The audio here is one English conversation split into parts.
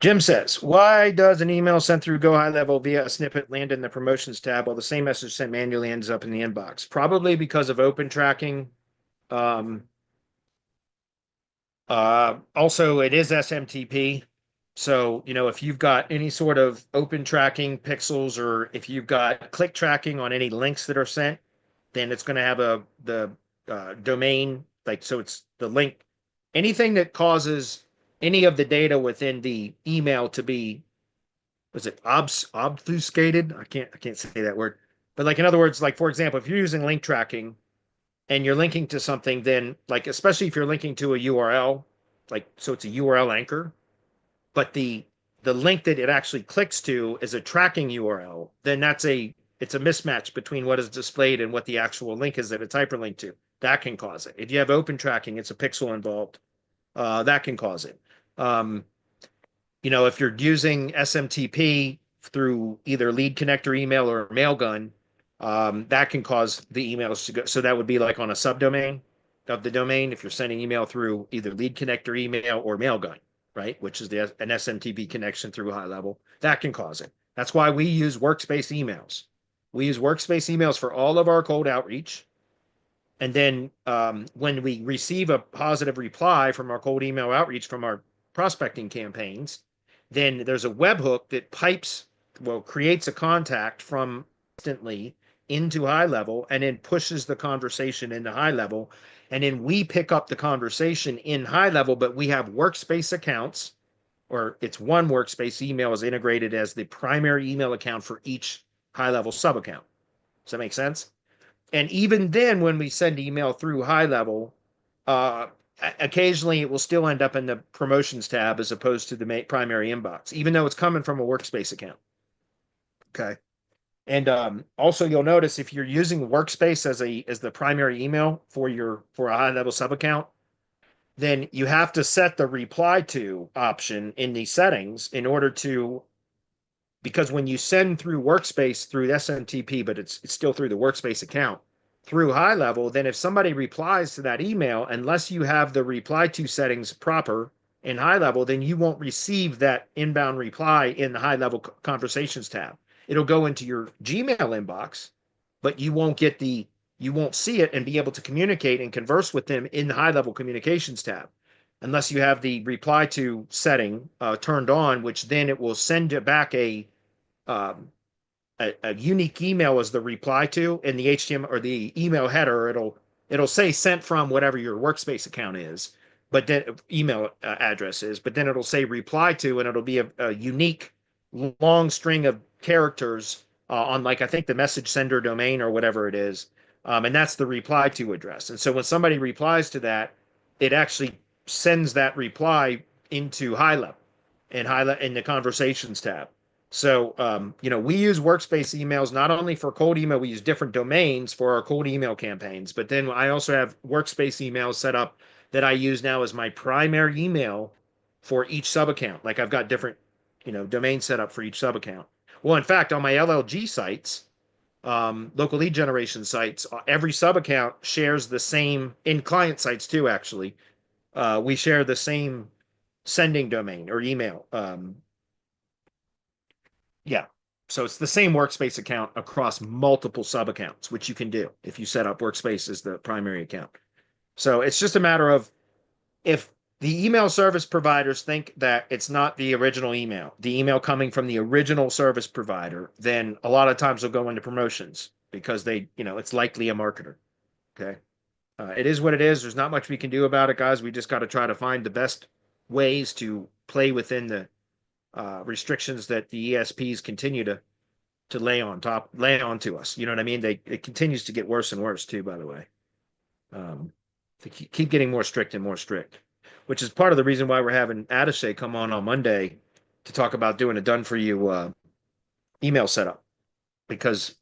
Jim says, why does an email sent through GoHighLevel via a snippet land in the promotions tab while the same message sent manually ends up in the inbox? Probably because of open tracking. Um, Also, it is SMTP. So, if you've got any sort of open tracking pixels or if you've got click tracking on any links that are sent, then it's going to have the domain, like, so it's the link. Anything that causes any of the data within the email to be, was it obfuscated? I can't say that word. But like in other words, like for example, if you're using link tracking and you're linking to something, then like especially if you're linking to a URL, like so it's a URL anchor, but the link that it actually clicks to is a tracking URL, then it's a mismatch between what is displayed and what the actual link is that it's hyperlinked to. That can cause it. If you have open tracking, it's a pixel involved. That can cause it. Um, if you're using SMTP through either lead connector email or mailgun, that can cause the emails to go. So that would be like on a subdomain of the domain if you're sending email through either lead connector email or mailgun, right? Which is an SMTP connection through GoHighLevel. That can cause it. That's why we use workspace emails. We use workspace emails for all of our cold outreach. And then when we receive a positive reply from our cold email outreach from our prospecting campaigns, then there's a webhook that creates a contact from instantly into GoHighLevel and then pushes the conversation into GoHighLevel. And then we pick up the conversation in GoHighLevel, but we have workspace accounts, or it's one workspace email is integrated as the primary email account for each GoHighLevel sub account. Does that make sense? And even then, when we send email through GoHighLevel, uh, occasionally it will still end up in the promotions tab as opposed to the primary inbox, even though it's coming from a workspace account. Okay. And also, you'll notice if you're using Workspace as the primary email for a GoHighLevel sub account, then you have to set the reply to option in the settings in order to, because when you send through Workspace through SMTP, but it's still through the Workspace account through GoHighLevel, then if somebody replies to that email, unless you have the reply to settings proper in GoHighLevel, then you won't receive that inbound reply in the GoHighLevel conversations tab. It'll go into your Gmail inbox, but you won't see it and be able to communicate and converse with them in the GoHighLevel communications tab unless you have the reply to setting turned on, which then it will send it back um, a unique email as the reply to in the HTML or the email header. It'll say sent from whatever your workspace account is, but then email address is, but then it'll say reply to, and it'll be a unique long string of characters on like I think the message sender domain or whatever it is, and that's the reply to address. And so when somebody replies to that, it actually sends that reply into GoHighLevel and highlight in the conversations tab. So, we use workspace emails not only for cold email, we use different domains for our cold email campaigns, but then I also have workspace emails set up that I use now as my primary email for each sub account. Like I've got different, domains set up for each sub account. Well, in fact, on my LLG sites, local lead generation sites, every sub account shares the same, in client sites too, actually. We share the same sending domain or email. Yeah. So it's the same workspace account across multiple sub accounts, which you can do if you set up workspace as the primary account. So it's just a matter of if the email service providers think that it's not the original email, the email coming from the original service provider, then a lot of times they'll go into promotions because it's likely a marketer. Okay. It is what it is. There's not much we can do about it, guys. We just got to try to find the best ways to play within the restrictions that the ESPs continue to lay on to us. You know what I mean? It continues to get worse and worse too, by the way. They keep getting more strict and more strict, which is part of the reason why we're having Atishay come on Monday to talk about doing a done for you email setup because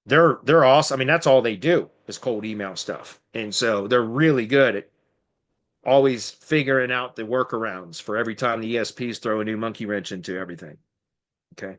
they're awesome. I mean, that's all they do is cold email stuff, and so they're really good at always figuring out the workarounds for every time the ESPs throw a new monkey wrench into everything. Okay.